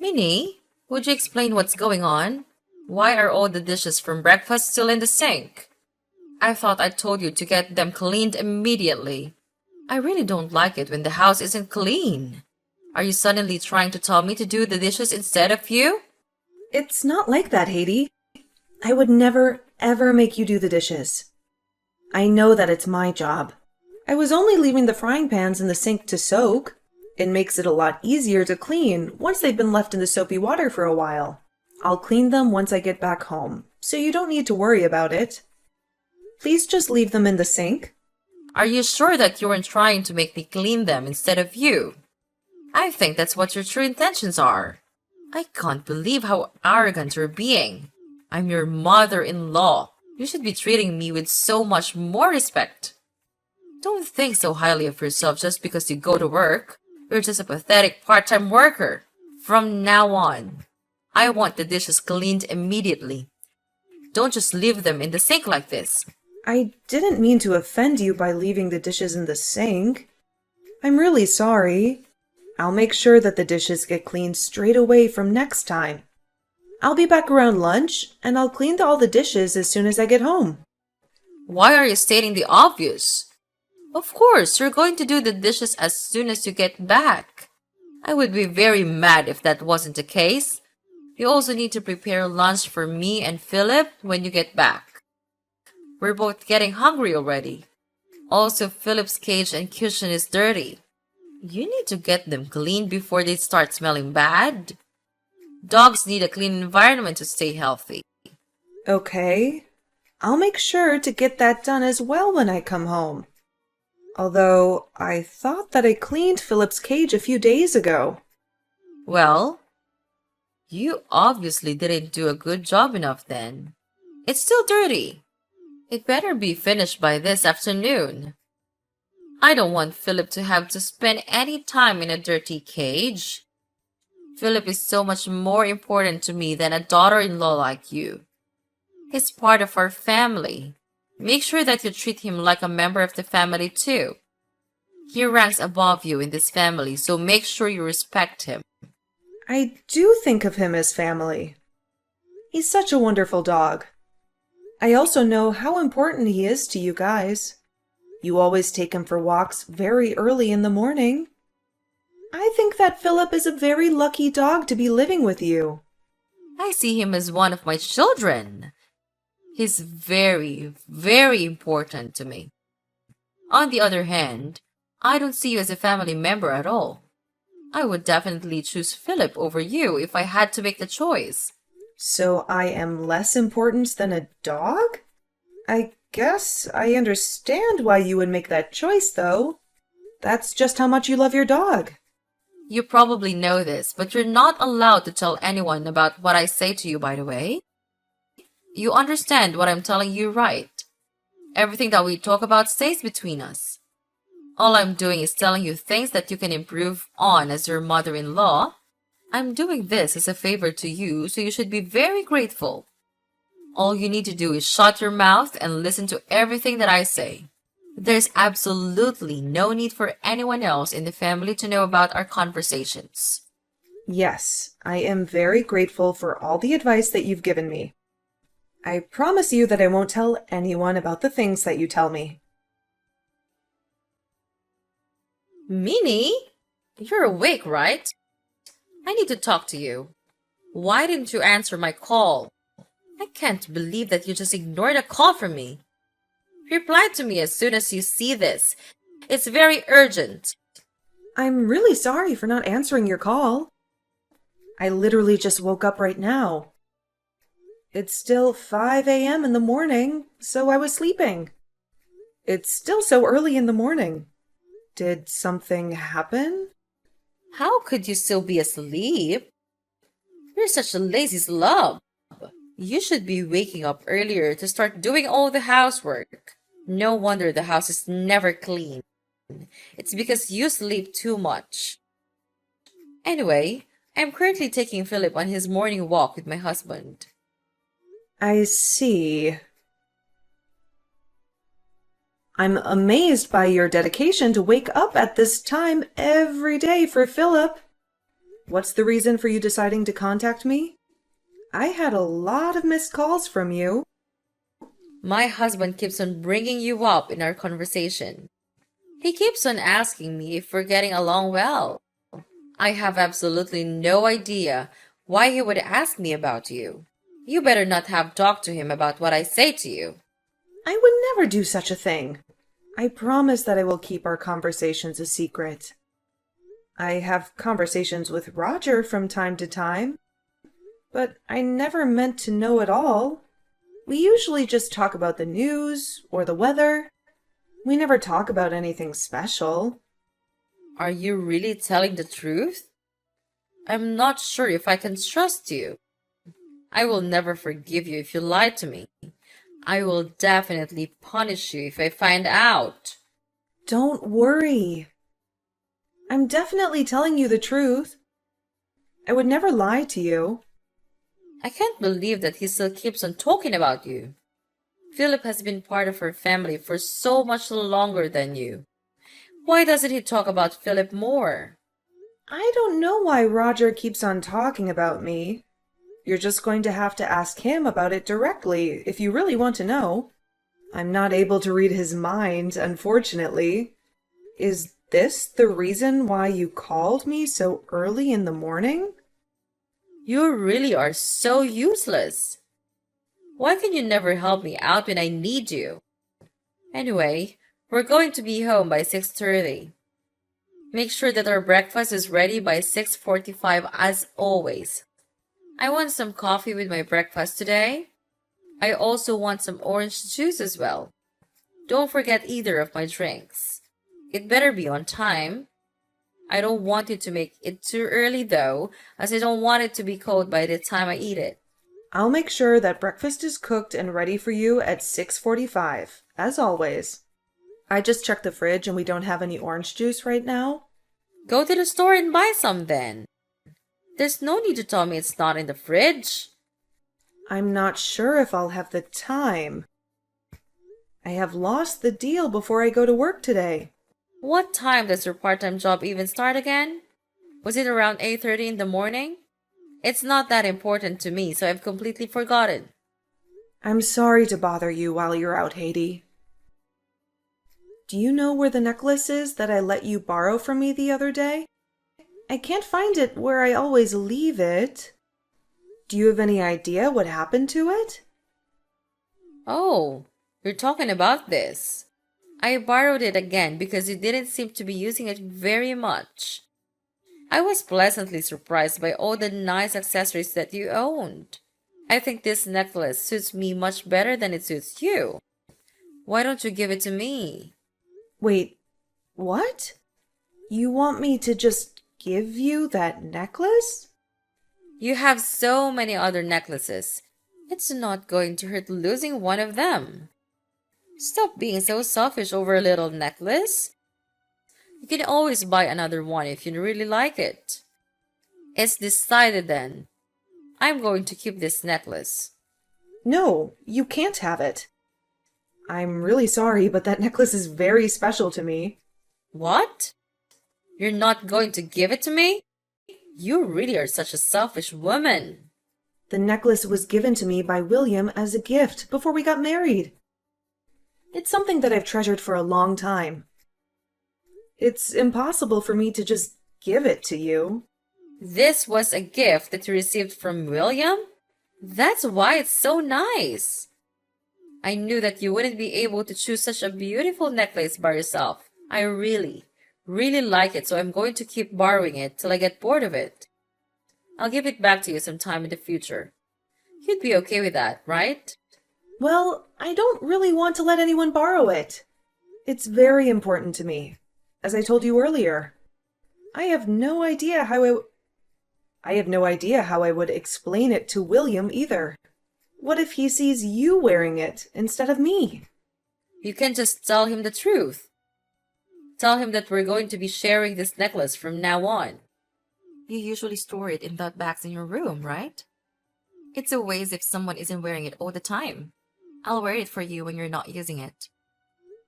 Minnie, would you explain what's going on? Why are all the dishes from breakfast still in the sink? I thought I told you to get them cleaned immediately. I really don't like it when the house isn't clean. Are you suddenly trying to tell me to do the dishes instead of you? It's not like that, Haiti. I would never, ever make you do the dishes. I know that it's my job. I was only leaving the frying pans in the sink to soak. It makes it a lot easier to clean once they've been left in the soapy water for a while. I'll clean them once I get back home, so you don't need to worry about it. Please just leave them in the sink. Are you sure that you weren't trying to make me clean them instead of you? I think that's what your true intentions are. I can't believe how arrogant you're being. I'm your mother-in-law. You should be treating me with so much more respect. Don't think so highly of yourself just because you go to work. You're just a pathetic part-time worker. From now on, I want the dishes cleaned immediately. Don't just leave them in the sink like this. I didn't mean to offend you by leaving the dishes in the sink. I'm really sorry. I'll make sure that the dishes get cleaned straight away from next time. I'll be back around lunch, and I'll clean all the dishes as soon as I get home. Why are you stating the obvious? Of course, you're going to do the dishes as soon as you get back. I would be very mad if that wasn't the case. You also need to prepare lunch for me and Philip when you get back. We're both getting hungry already. Also, Philip's cage and cushion is dirty. You need to get them cleaned before they start smelling bad. Dogs need a clean environment to stay healthy. Okay. I'll make sure to get that done as well when I come home. Although, I thought that I cleaned Philip's cage a few days ago. Well, you obviously didn't do a good job enough then. It's still dirty. It better be finished by this afternoon. I don't want Philip to have to spend any time in a dirty cage. Philip is so much more important to me than a daughter-in-law like you. He's part of our family. Make sure that you treat him like a member of the family too. He ranks above you in this family, so make sure you respect him. I do think of him as family. He's such a wonderful dog. I also know how important he is to you guys. You always take him for walks very early in the morning. I think that Philip is a very lucky dog to be living with you. I see him as one of my children. He's very, very important to me. On the other hand, I don't see you as a family member at all. I would definitely choose Philip over you if I had to make the choice. So I am less important than a dog? I guess I understand why you would make that choice, though. That's just how much you love your dog. You probably know this, but you're not allowed to tell anyone about what I say to you, by the way. You understand what I'm telling you, right? Everything that we talk about stays between us. All I'm doing is telling you things that you can improve on as your mother-in-law. I'm doing this as a favor to you, so you should be very grateful. All you need to do is shut your mouth and listen to everything that I say. There's absolutely no need for anyone else in the family to know about our conversations. Yes, I am very grateful for all the advice that you've given me. I promise you that I won't tell anyone about the things that you tell me. Minnie, you're awake, right? I need to talk to you. Why didn't you answer my call? I can't believe that you just ignored a call from me. Reply to me as soon as you see this. It's very urgent. I'm really sorry for not answering your call. I literally just woke up right now. It's still 5 a.m. in the morning, so I was sleeping. It's still so early in the morning. Did something happen? How could you still be asleep? You're such a lazy slob. You should be waking up earlier to start doing all the housework. No wonder the house is never clean. It's because you sleep too much. Anyway, I'm currently taking Philip on his morning walk with my husband. I see. I'm amazed by your dedication to wake up at this time every day for Philip. What's the reason for you deciding to contact me? I had a lot of missed calls from you. My husband keeps on bringing you up in our conversation. He keeps on asking me if we're getting along well. I have absolutely no idea why he would ask me about you. You better not have talked to him about what I say to you. I would never do such a thing. I promise that I will keep our conversations a secret. I have conversations with Roger from time to time, but I never meant to know it all. We usually just talk about the news or the weather. We never talk about anything special. Are you really telling the truth? I'm not sure if I can trust you. I will never forgive you if you lie to me. I will definitely punish you if I find out. Don't worry. I'm definitely telling you the truth. I would never lie to you. I can't believe that he still keeps on talking about you. Philip has been part of our family for so much longer than you. Why doesn't he talk about Philip more? I don't know why Roger keeps on talking about me. You're just going to have to ask him about it directly if you really want to know. I'm not able to read his mind, unfortunately. Is this the reason why you called me so early in the morning? You really are so useless. Why can you never help me out when I need you? Anyway, we're going to be home by 6:30. Make sure that our breakfast is ready by 6:45 as always. I want some coffee with my breakfast today. I also want some orange juice as well. Don't forget either of my drinks. It better be on time. I don't want you to make it too early though, as I don't want it to be cold by the time I eat it. I'll make sure that breakfast is cooked and ready for you at 6:45, as always. I just checked the fridge and we don't have any orange juice right now. Go to the store and buy some then. There's no need to tell me it's not in the fridge. I'm not sure if I'll have the time. I have lost the deal before I go to work today. What time does your part-time job even start again? Was it around 8:30 in the morning? It's not that important to me, so I've completely forgotten. I'm sorry to bother you while you're out, Haiti. Do you know where the necklace is that I let you borrow from me the other day? I can't find it where I always leave it. Do you have any idea what happened to it? Oh, you're talking about this. I borrowed it again because you didn't seem to be using it very much. I was pleasantly surprised by all the nice accessories that you owned. I think this necklace suits me much better than it suits you. Why don't you give it to me? Wait, what? You want me to just give you that necklace? You have so many other necklaces. It's not going to hurt losing one of them. Stop being so selfish over a little necklace. You can always buy another one if you really like it. It's decided then. I'm going to keep this necklace. No, you can't have it. I'm really sorry, but that necklace is very special to me. What? You're not going to give it to me? You really are such a selfish woman. The necklace was given to me by William as a gift before we got married. It's something that I've treasured for a long time. It's impossible for me to just give it to you. This was a gift that you received from William? That's why it's so nice. I knew that you wouldn't be able to choose such a beautiful necklace by yourself. I really like it, so I'm going to keep borrowing it till I get bored of it. I'll give it back to you sometime in the future. You'd be okay with that, right? Well, I don't really want to let anyone borrow it. It's very important to me, as I told you earlier. I have no idea how I would explain it to William either. What if he sees you wearing it instead of me? You can just tell him the truth. Tell him that we're going to be sharing this necklace from now on. You usually store it in that box in your room, right? It's a waste if someone isn't wearing it all the time. I'll wear it for you when you're not using it.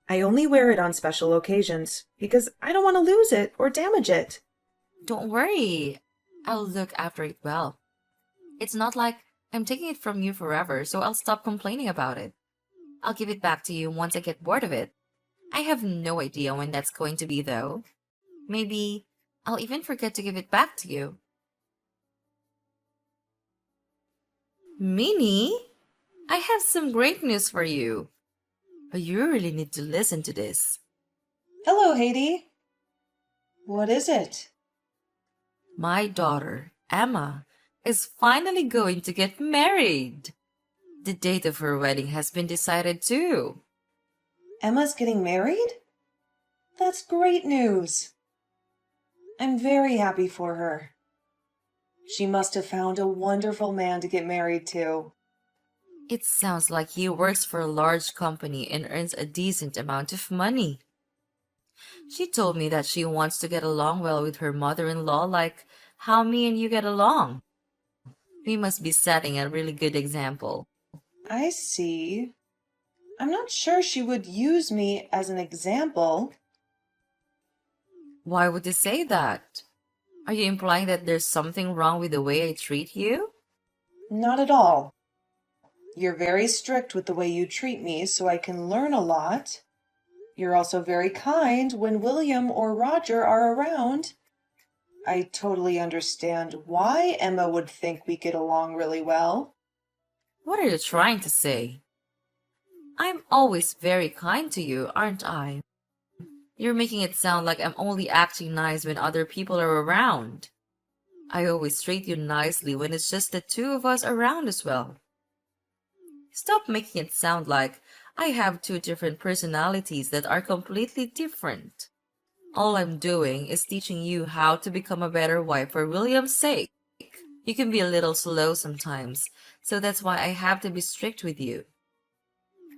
I only wear it on special occasions because I don't want to lose it or damage it. Don't worry. I'll look after it well. It's not like I'm taking it from you forever, so I'll stop complaining about it. I'll give it back to you once I get bored of it. I have no idea when that's going to be, though. Maybe I'll even forget to give it back to you. Minnie, I have some great news for you. But you really need to listen to this. Hello, Haiti. What is it? My daughter, Emma, is finally going to get married. The date of her wedding has been decided too. Emma's getting married? That's great news. I'm very happy for her. She must have found a wonderful man to get married to. It sounds like he works for a large company and earns a decent amount of money. She told me that she wants to get along well with her mother-in-law like how me and you get along. We must be setting a really good example. I see. I'm not sure she would use me as an example. Why would you say that? Are you implying that there's something wrong with the way I treat you? Not at all. You're very strict with the way you treat me, so I can learn a lot. You're also very kind when William or Roger are around. I totally understand why Emma would think we get along really well. What are you trying to say? I'm always very kind to you, aren't I? You're making it sound like I'm only acting nice when other people are around. I always treat you nicely when it's just the two of us around as well. Stop making it sound like I have two different personalities that are completely different. All I'm doing is teaching you how to become a better wife for William's sake. You can be a little slow sometimes, so that's why I have to be strict with you.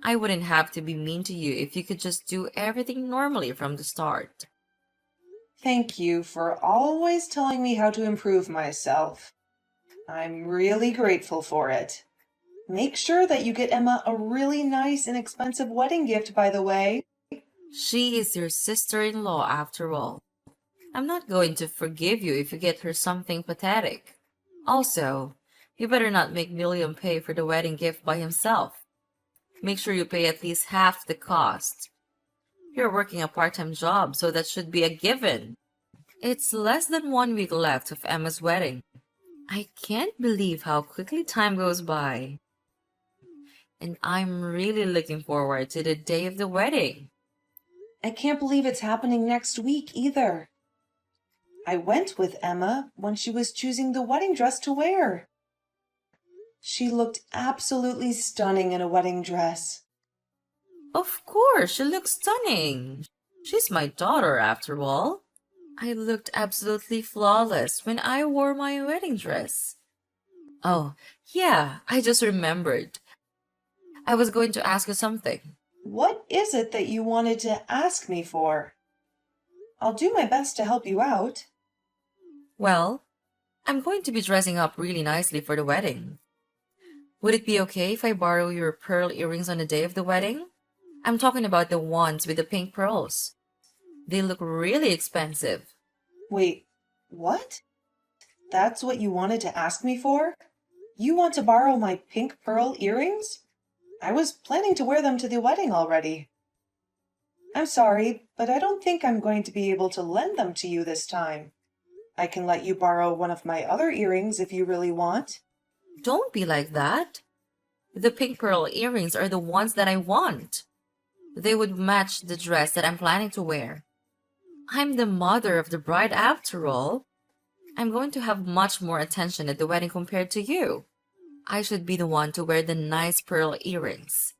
I wouldn't have to be mean to you if you could just do everything normally from the start. Thank you for always telling me how to improve myself. I'm really grateful for it. Make sure that you get Emma a really nice and expensive wedding gift, by the way. She is your sister-in-law after all. I'm not going to forgive you if you get her something pathetic. Also, you better not make William pay for the wedding gift by himself. Make sure you pay at least half the cost. You're working a part-time job, so that should be a given. It's less than 1 week left of Emma's wedding. I can't believe how quickly time goes by. And I'm really looking forward to the day of the wedding. I can't believe it's happening next week either. I went with Emma when she was choosing the wedding dress to wear. She looked absolutely stunning in a wedding dress. Of course, she looks stunning. She's my daughter after all. I looked absolutely flawless when I wore my wedding dress. Oh, yeah, I just remembered. I was going to ask you something. What is it that you wanted to ask me for? I'll do my best to help you out. Well, I'm going to be dressing up really nicely for the wedding. Would it be okay if I borrow your pearl earrings on the day of the wedding? I'm talking about the ones with the pink pearls. They look really expensive. Wait, what? That's what you wanted to ask me for? You want to borrow my pink pearl earrings? I was planning to wear them to the wedding already. I'm sorry, but I don't think I'm going to be able to lend them to you this time. I can let you borrow one of my other earrings if you really want. Don't be like that. The pink pearl earrings are the ones that I want. They would match the dress that I'm planning to wear. I'm the mother of the bride after all. I'm going to have much more attention at the wedding compared to you. I should be the one to wear the nice pearl earrings.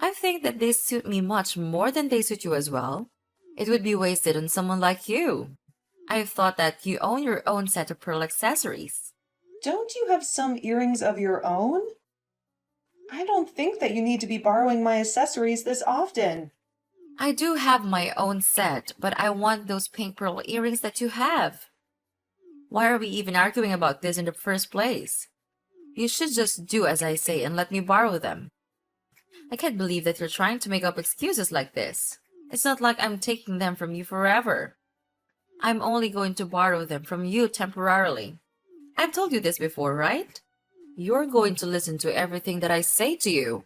I think that they suit me much more than they suit you as well. It would be wasted on someone like you. I've thought that you own your own set of pearl accessories. Don't you have some earrings of your own? I don't think that you need to be borrowing my accessories this often. I do have my own set, but I want those pink pearl earrings that you have. Why are we even arguing about this in the first place? You should just do as I say and let me borrow them. I can't believe that you're trying to make up excuses like this. It's not like I'm taking them from you forever. I'm only going to borrow them from you temporarily. I've told you this before, right? You're going to listen to everything that I say to you.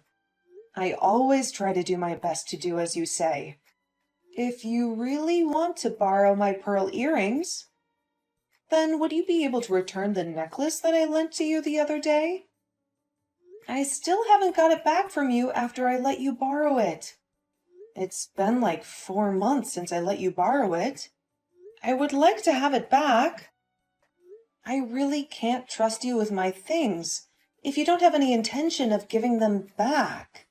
I always try to do my best to do as you say. If you really want to borrow my pearl earrings, then would you be able to return the necklace that I lent to you the other day? I still haven't got it back from you after I let you borrow it. It's been like 4 months since I let you borrow it. I would like to have it back. I really can't trust you with my things if you don't have any intention of giving them back.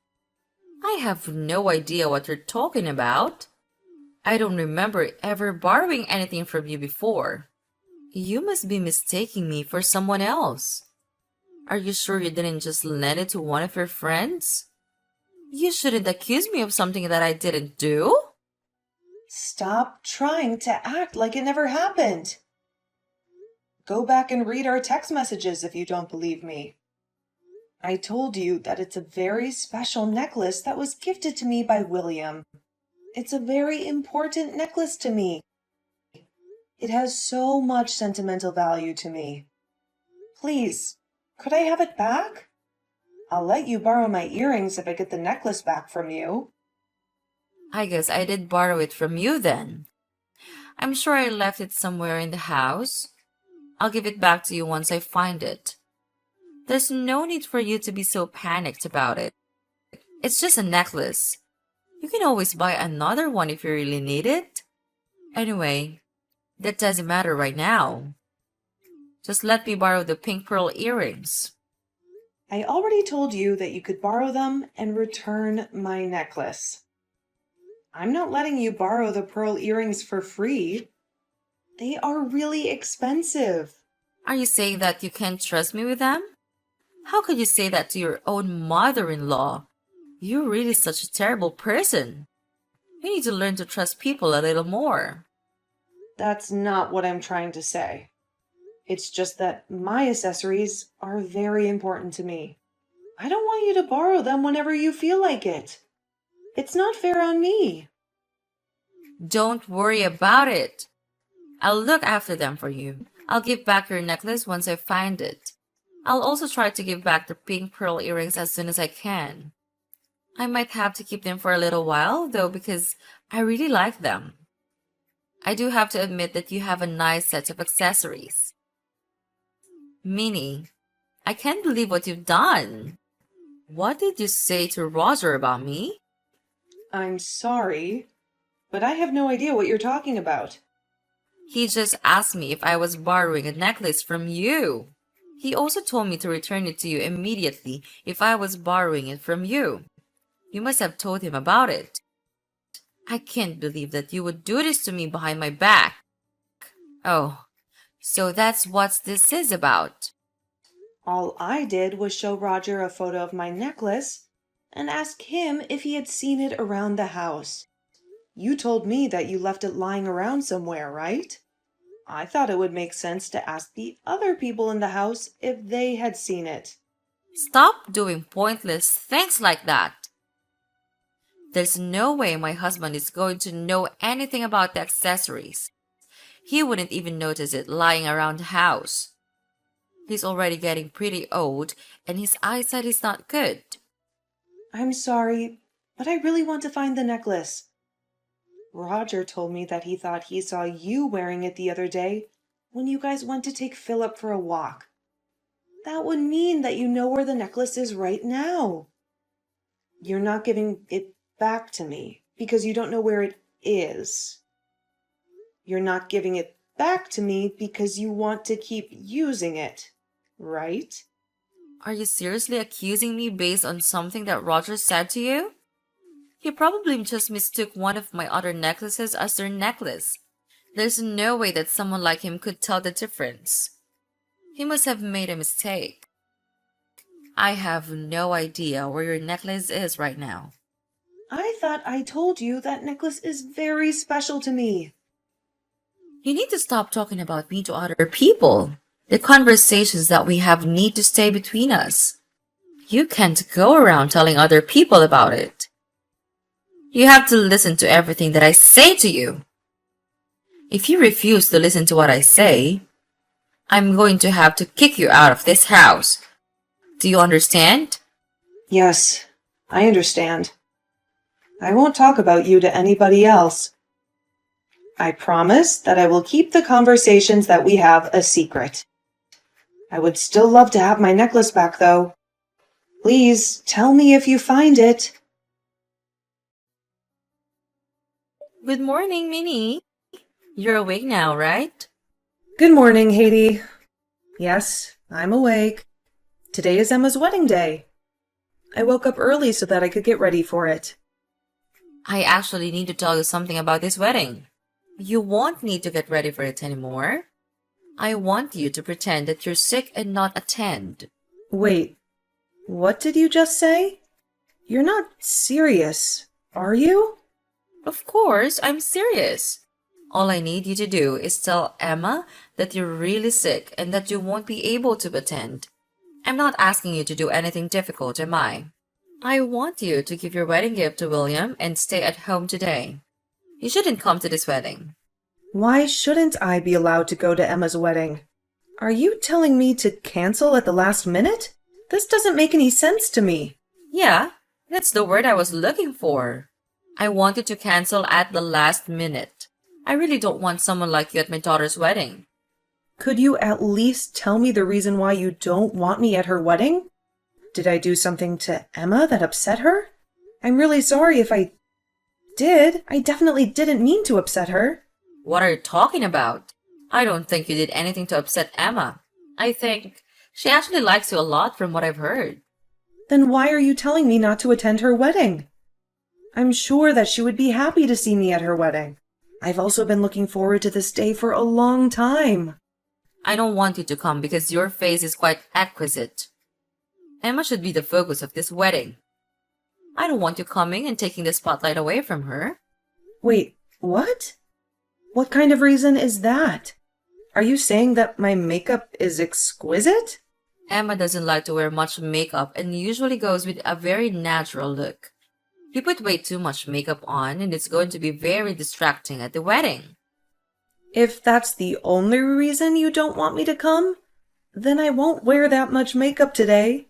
I have no idea what you're talking about. I don't remember ever borrowing anything from you before. You must be mistaking me for someone else. Are you sure you didn't just lend it to one of your friends? You shouldn't accuse me of something that I didn't do. Stop trying to act like it never happened. Go back and read our text messages if you don't believe me. I told you that it's a very special necklace that was gifted to me by William. It's a very important necklace to me. It has so much sentimental value to me. Please, could I have it back? I'll let you borrow my earrings if I get the necklace back from you. I guess I did borrow it from you then. I'm sure I left it somewhere in the house. I'll give it back to you once I find it. There's no need for you to be so panicked about it. It's just a necklace. You can always buy another one if you really need it. Anyway, that doesn't matter right now. Just let me borrow the pink pearl earrings. I already told you that you could borrow them and return my necklace. I'm not letting you borrow the pearl earrings for free. They are really expensive. Are you saying that you can't trust me with them? How could you say that to your own mother-in-law? You're really such a terrible person. You need to learn to trust people a little more. That's not what I'm trying to say. It's just that my accessories are very important to me. I don't want you to borrow them whenever you feel like it. It's not fair on me. Don't worry about it. I'll look after them for you. I'll give back your necklace once I find it. I'll also try to give back the pink pearl earrings as soon as I can. I might have to keep them for a little while, though, because I really like them. I do have to admit that you have a nice set of accessories. Minnie, I can't believe what you've done. What did you say to Roger about me? I'm sorry, but I have no idea what you're talking about. He just asked me if I was borrowing a necklace from you. He also told me to return it to you immediately if I was borrowing it from you. You must have told him about it. I can't believe that you would do this to me behind my back. Oh, so that's what this is about. All I did was show Roger a photo of my necklace and ask him if he had seen it around the house. You told me that you left it lying around somewhere, right? I thought it would make sense to ask the other people in the house if they had seen it. Stop doing pointless things like that. There's no way my husband is going to know anything about the accessories. He wouldn't even notice it lying around the house. He's already getting pretty old and his eyesight is not good. I'm sorry, but I really want to find the necklace. Roger told me that he thought he saw you wearing it the other day when you guys went to take Philip for a walk. That would mean that you know where the necklace is right now. You're not giving it back to me because you don't know where it is. You're not giving it back to me because you want to keep using it, right? Are you seriously accusing me based on something that Roger said to you? He probably just mistook one of my other necklaces as their necklace. There's no way that someone like him could tell the difference. He must have made a mistake. I have no idea where your necklace is right now. I thought I told you that necklace is very special to me. You need to stop talking about me to other people. The conversations that we have need to stay between us. You can't go around telling other people about it. You have to listen to everything that I say to you. If you refuse to listen to what I say, I'm going to have to kick you out of this house. Do you understand? Yes, I understand. I won't talk about you to anybody else. I promise that I will keep the conversations that we have a secret. I would still love to have my necklace back, though. Please tell me if you find it. Good morning, Minnie. You're awake now, right? Good morning, Haiti. Yes, I'm awake. Today is Emma's wedding day. I woke up early so that I could get ready for it. I actually need to tell you something about this wedding. You won't need to get ready for it anymore. I want you to pretend that you're sick and not attend. Wait, what did you just say? You're not serious, are you? Of course, I'm serious. All I need you to do is tell Emma that you're really sick and that you won't be able to attend. I'm not asking you to do anything difficult, am I? I want you to give your wedding gift to William and stay at home today. You shouldn't come to this wedding. Why shouldn't I be allowed to go to Emma's wedding? Are you telling me to cancel at the last minute? This doesn't make any sense to me. Yeah, that's the word I was looking for. I wanted to cancel at the last minute. I really don't want someone like you at my daughter's wedding. Could you at least tell me the reason why you don't want me at her wedding? Did I do something to Emma that upset her? I'm really sorry if I did. I definitely didn't mean to upset her. What are you talking about? I don't think you did anything to upset Emma. I think she actually likes you a lot from what I've heard. Then why are you telling me not to attend her wedding? I'm sure that she would be happy to see me at her wedding. I've also been looking forward to this day for a long time. I don't want you to come because your face is quite exquisite. Emma should be the focus of this wedding. I don't want you coming and taking the spotlight away from her. Wait, what? What kind of reason is that? Are you saying that my makeup is exquisite? Emma doesn't like to wear much makeup and usually goes with a very natural look. You put way too much makeup on and it's going to be very distracting at the wedding. If that's the only reason you don't want me to come, then I won't wear that much makeup today.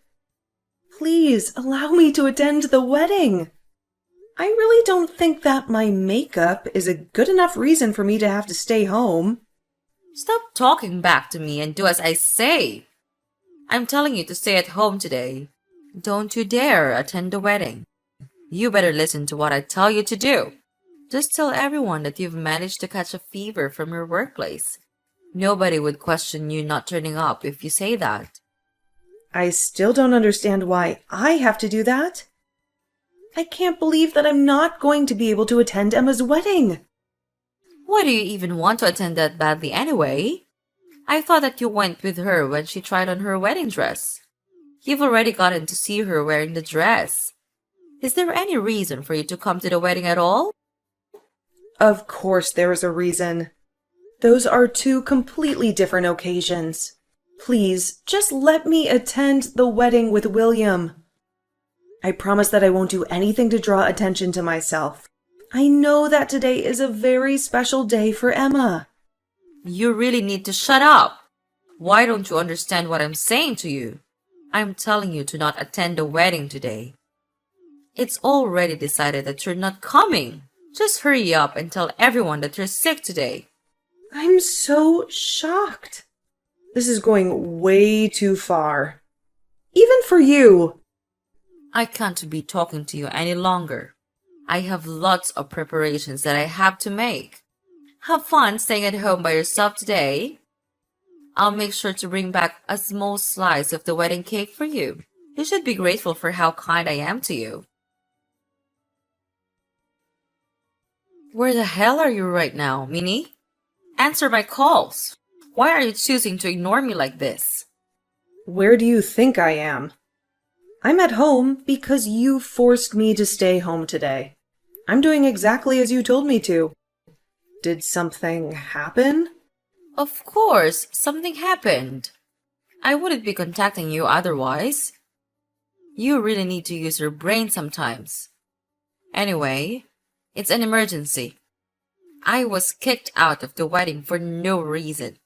Please allow me to attend the wedding. I really don't think that my makeup is a good enough reason for me to have to stay home. Stop talking back to me and do as I say. I'm telling you to stay at home today. Don't you dare attend the wedding. You better listen to what I tell you to do. Just tell everyone that you've managed to catch a fever from your workplace. Nobody would question you not turning up if you say that. I still don't understand why I have to do that. I can't believe that I'm not going to be able to attend Emma's wedding. Why do you even want to attend that badly anyway? I thought that you went with her when she tried on her wedding dress. You've already gotten to see her wearing the dress. Is there any reason for you to come to the wedding at all? Of course there is a reason. Those are two completely different occasions. Please, just let me attend the wedding with William. I promise that I won't do anything to draw attention to myself. I know that today is a very special day for Emma. You really need to shut up. Why don't you understand what I'm saying to you? I'm telling you to not attend the wedding today. It's already decided that you're not coming. Just hurry up and tell everyone that you're sick today. I'm so shocked. This is going way too far. Even for you. I can't be talking to you any longer. I have lots of preparations that I have to make. Have fun staying at home by yourself today. I'll make sure to bring back a small slice of the wedding cake for you. You should be grateful for how kind I am to you. Where the hell are you right now, Minnie? Answer my calls. Why are you choosing to ignore me like this? Where do you think I am? I'm at home because you forced me to stay home today. I'm doing exactly as you told me to. Did something happen? Of course, something happened. I wouldn't be contacting you otherwise. You really need to use your brain sometimes. Anyway, it's an emergency. I was kicked out of the wedding for no reason.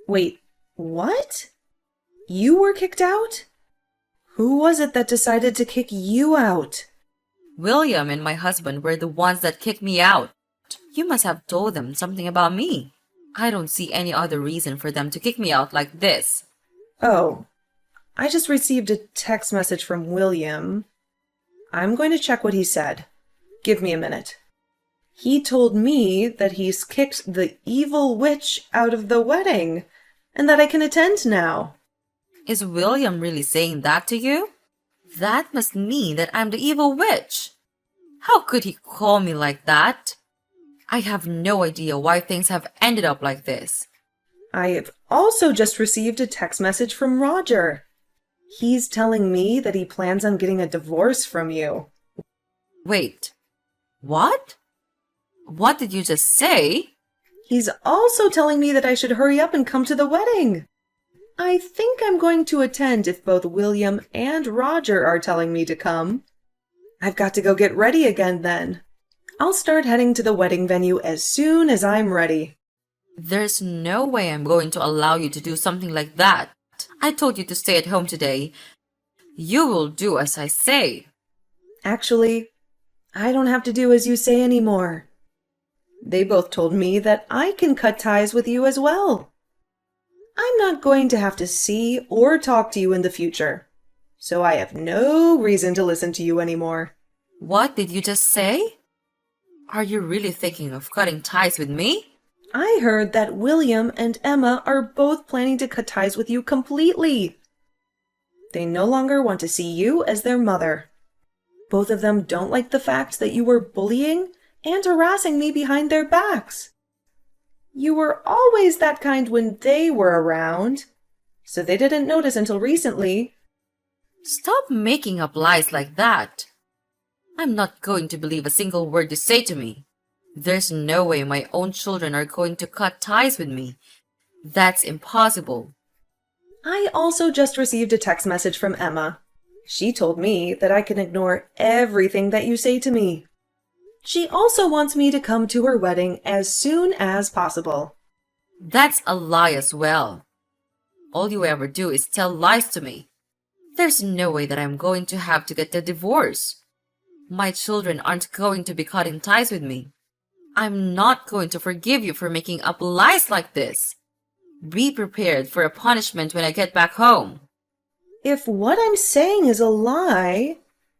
Wait, What? You were kicked out? Who was it that decided to kick you out? William and my husband were the ones that kicked me out. You must have told them something about me. I don't see any other reason for them to kick me out like this. Oh, I just received a text message from William. I'm going to check what he said. Give me a minute. He told me that he's kicked the evil witch out of the wedding and that I can attend now. Is William really saying that to you? That must mean that I'm the evil witch. How could he call me like that? I have no idea why things have ended up like this. I have also just received a text message from Roger. He's telling me that he plans on getting a divorce from you. Wait, what? What did you just say? He's also telling me that I should hurry up and come to the wedding. I think I'm going to attend if both William and Roger are telling me to come. I've got to go get ready again then. I'll start heading to the wedding venue as soon as I'm ready. There's no way I'm going to allow you to do something like that. I told you to stay at home today. You will do as I say. Actually, I don't have to do as you say anymore. They both told me that I can cut ties with you as well. I'm not going to have to see or talk to you in the future, so I have no reason to listen to you anymore. What did you just say? Are you really thinking of cutting ties with me? I heard that William and Emma are both planning to cut ties with you completely. They no longer want to see you as their mother. Both of them don't like the fact that you were bullying and harassing me behind their backs. You were always that kind when they were around, so they didn't notice until recently. Stop making up lies like that. I'm not going to believe a single word you say to me. There's no way my own children are going to cut ties with me. That's impossible. I also just received a text message from Emma. She told me that I can ignore everything that you say to me. She also wants me to come to her wedding as soon as possible. That's a lie as well. All you ever do is tell lies to me. There's no way that I'm going to have to get a divorce. My children aren't going to be cutting ties with me. I'm not going to forgive you for making up lies like this. Be prepared for a punishment when I get back home. If what I'm saying is a lie,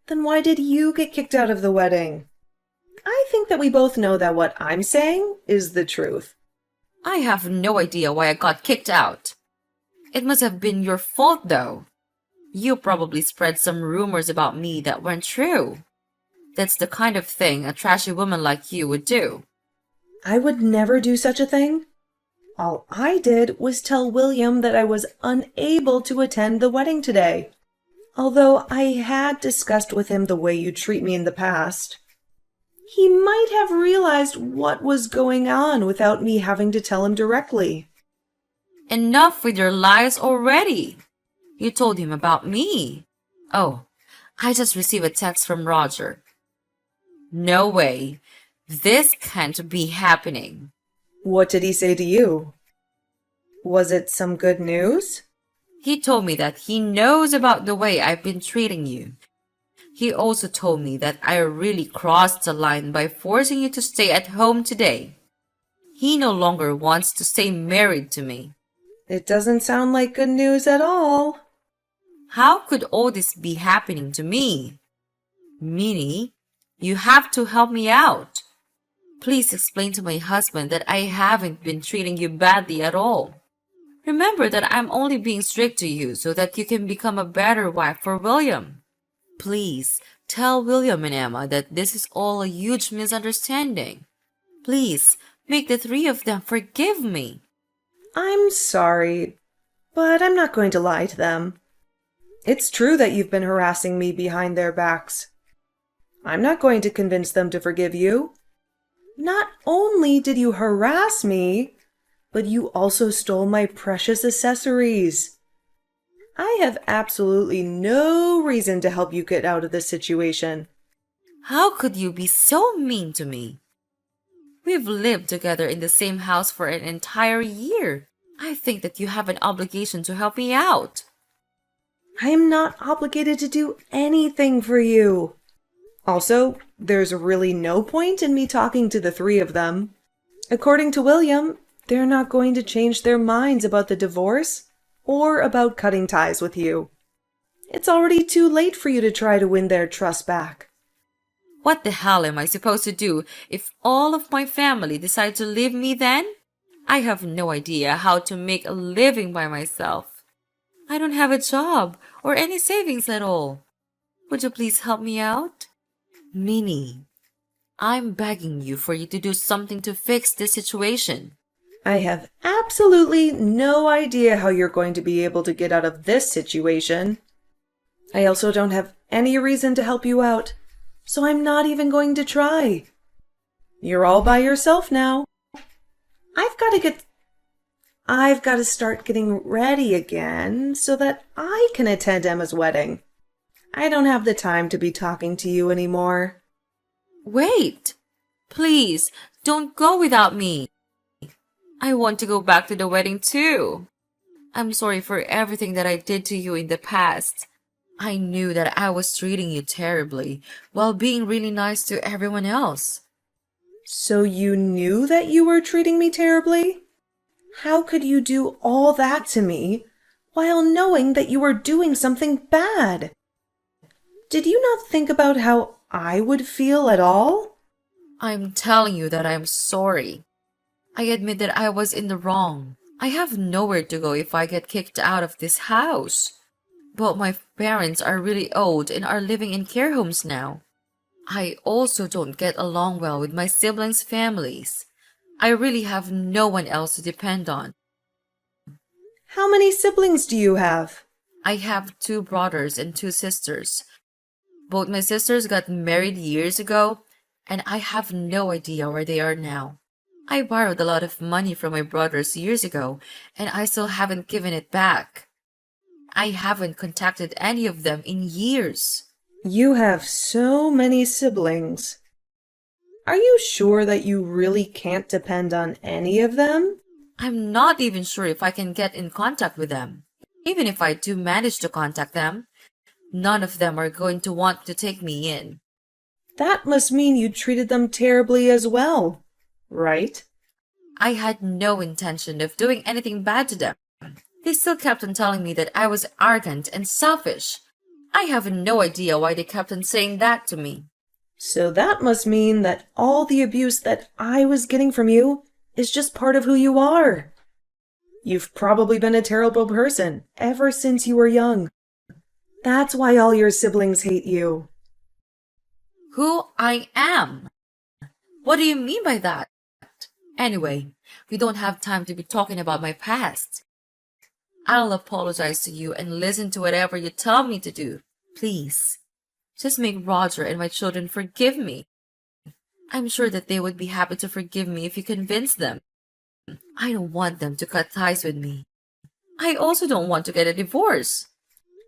then why did you get kicked out of the wedding? I think that we both know that what I'm saying is the truth. I have no idea why I got kicked out. It must have been your fault, though. You probably spread some rumors about me that weren't true. That's the kind of thing a trashy woman like you would do. I would never do such a thing. All I did was tell William that I was unable to attend the wedding today, although I had discussed with him the way you treat me in the past. He might have realized what was going on without me having to tell him directly. Enough with your lies already. You told him about me. Oh, I just received a text from Roger. No way. This can't be happening. What did he say to you? Was it some good news? He told me that he knows about the way I've been treating you. He also told me that I really crossed the line by forcing you to stay at home today. He no longer wants to stay married to me. It doesn't sound like good news at all. How could all this be happening to me? Minnie, you have to help me out. Please explain to my husband that I haven't been treating you badly at all. Remember that I'm only being strict to you so that you can become a better wife for William. Please tell William and Emma that this is all a huge misunderstanding. Please make the three of them forgive me. I'm sorry, but I'm not going to lie to them. It's true that you've been harassing me behind their backs. I'm not going to convince them to forgive you. Not only did you harass me, but you also stole my precious accessories. I have absolutely no reason to help you get out of this situation. How could you be so mean to me? We've lived together in the same house for an entire year. I think that you have an obligation to help me out. I am not obligated to do anything for you. Also, there's really no point in me talking to the three of them. According to William, they're not going to change their minds about the divorce or about cutting ties with you. It's already too late for you to try to win their trust back. What the hell am I supposed to do if all of my family decide to leave me then? I have no idea how to make a living by myself. I don't have a job or any savings at all. Would you please help me out? Minnie, I'm begging you for you to do something to fix this situation. I have absolutely no idea how you're going to be able to get out of this situation. I also don't have any reason to help you out, so I'm not even going to try. You're all by yourself now. I've got to start getting ready again so that I can attend Emma's wedding. I don't have the time to be talking to you anymore. Wait! Please, don't go without me. I want to go back to the wedding too. I'm sorry for everything that I did to you in the past. I knew that I was treating you terribly while being really nice to everyone else. So you knew that you were treating me terribly? How could you do all that to me while knowing that you were doing something bad? Did you not think about how I would feel at all? I'm telling you that I'm sorry. I admit that I was in the wrong. I have nowhere to go if I get kicked out of this house. But my parents are really old and are living in care homes now. I also don't get along well with my siblings' families. I really have no one else to depend on. How many siblings do you have? I have 2 brothers and 2 sisters. Both my sisters got married years ago, and I have no idea where they are now. I borrowed a lot of money from my brothers years ago, and I still haven't given it back. I haven't contacted any of them in years. You have so many siblings. Are you sure that you really can't depend on any of them? I'm not even sure if I can get in contact with them. Even if I do manage to contact them, none of them are going to want to take me in. That must mean you treated them terribly as well, right? I had no intention of doing anything bad to them. They still kept on telling me that I was arrogant and selfish. I have no idea why they kept on saying that to me. So that must mean that all the abuse that I was getting from you is just part of who you are. You've probably been a terrible person ever since you were young. That's why all your siblings hate you. Who I am? What do you mean by that? Anyway, we don't have time to be talking about my past. I'll apologize to you and listen to whatever you tell me to do. Please, just make Roger and my children forgive me. I'm sure that they would be happy to forgive me if you convince them. I don't want them to cut ties with me. I also don't want to get a divorce.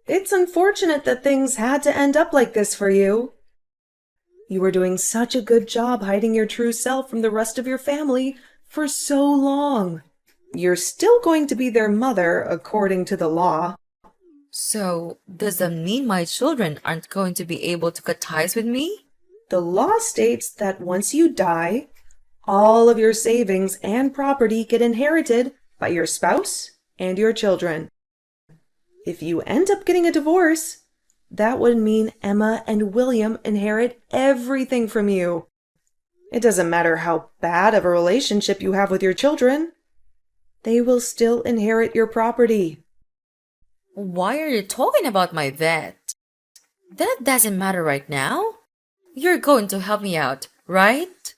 It's unfortunate that things had to end up like this for you. You were doing such a good job hiding your true self from the rest of your family for so long. You're still going to be their mother, according to the law. So, does that mean my children aren't going to be able to cut ties with me? The law states that once you die, all of your savings and property get inherited by your spouse and your children. If you end up getting a divorce, that would mean Emma and William inherit everything from you. It doesn't matter how bad of a relationship you have with your children. They will still inherit your property. Why are you talking about my vet? That doesn't matter right now. You're going to help me out, right?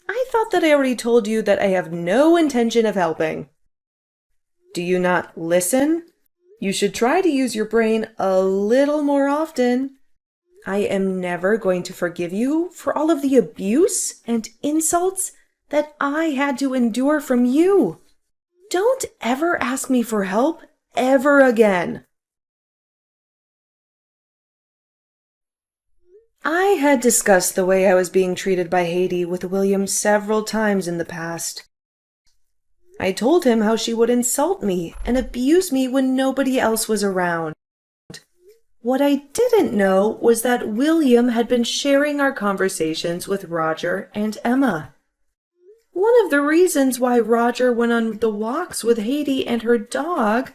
I thought that I already told you that I have no intention of helping. Do you not listen? You should try to use your brain a little more often. I am never going to forgive you for all of the abuse and insults that I had to endure from you. Don't ever ask me for help ever again. I had discussed the way I was being treated by Haiti with William several times in the past. I told him how she would insult me and abuse me when nobody else was around. What I didn't know was that William had been sharing our conversations with Roger and Emma. One of the reasons why Roger went on the walks with Haiti and her dog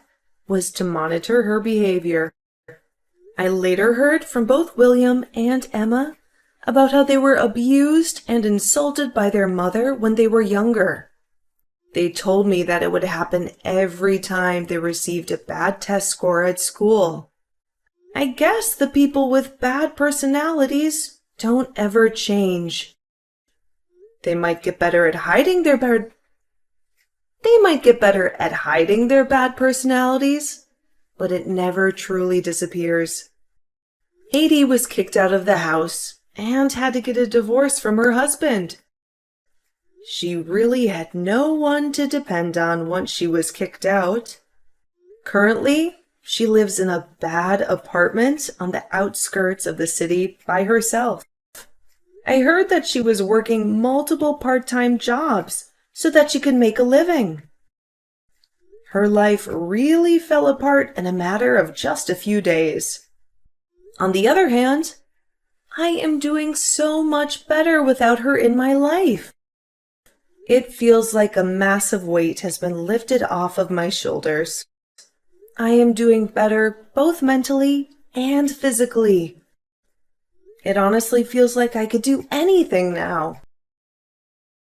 was to monitor her behavior. I later heard from both William and Emma about how they were abused and insulted by their mother when they were younger. They told me that it would happen every time they received a bad test score at school. I guess the people with bad personalities don't ever change. They might get better at hiding their bad personalities, but it never truly disappears. Haiti was kicked out of the house and had to get a divorce from her husband. She really had no one to depend on once she was kicked out. Currently, she lives in a bad apartment on the outskirts of the city by herself. I heard that she was working multiple part-time jobs so that she could make a living. Her life really fell apart in a matter of just a few days. On the other hand, I am doing so much better without her in my life. It feels like a massive weight has been lifted off of my shoulders. I am doing better both mentally and physically. It honestly feels like I could do anything now.